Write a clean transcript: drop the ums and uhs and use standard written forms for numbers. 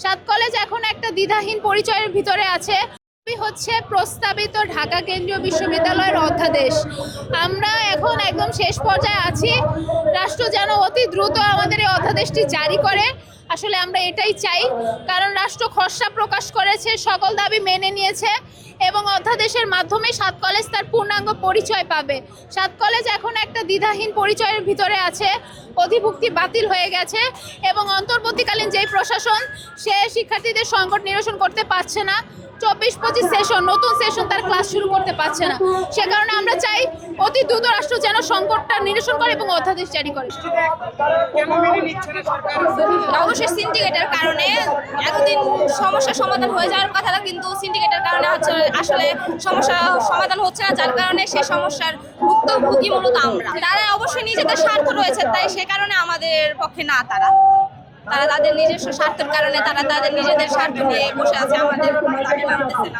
সাত কলেজ এখন একটা দ্বিধাহীন পরিচয়ের ভিতরে আছে। হচ্ছে প্রস্তাবিত ঢাকা কেন্দ্রীয় বিশ্ববিদ্যালয়ের অধ্যাদেশ। আমরা এখন একদম শেষ পর্যায়ে আছি। রাষ্ট্র যেন অতি দ্রুত আমাদের এই অধ্যাদেশটি জারি করে। আসলে আমরা এটাই চাই, কারণ রাষ্ট্র খসড়া প্রকাশ করেছে, সকল দাবি মেনে নিয়েছে এবং অধ্যাদেশের মাধ্যমে সাত কলেজ তার পূর্ণাঙ্গ পরিচয় পাবে। সাত কলেজ এখন একটা দ্বিধাহীন পরিচয়ের ভিতরে আছে। অধিভুক্তি বাতিল হয়ে গেছে এবং অন্তর্বর্তীকালীন যেই প্রশাসন, সে শিক্ষার্থীদের সংকট নিরসন করতে পারছে না। 24-25 সেশন, নতুন সেশন তার ক্লাস শুরু করতে পারছে না। সে কারণে আমরা চাই অতি দ্রুত রাষ্ট্র যেন সংকটটা নিরসন করে এবং অধ্যাদেশ জারি করে। অবশ্যই সিন্ডিকেটের কারণে এতদিন সমস্যার সমাধান হয়ে যাওয়ার কথা, কিন্তু সিন্ডিকেটের কারণে আসলে সমস্যা সমাধান হচ্ছে না, যার কারণে সেই সমস্যার ভুক্তভোগী মূলত আমরা। তারা অবশ্যই নিজেদের স্বার্থ রয়েছে, তাই সে কারণে আমাদের পক্ষে না। তারা তাদের নিজস্ব স্বার্থের কারণে তারা তাদের নিজেদের স্বার্থ নিয়ে বসে আছে, আমাদের কোনো দাবি মানতেছে না।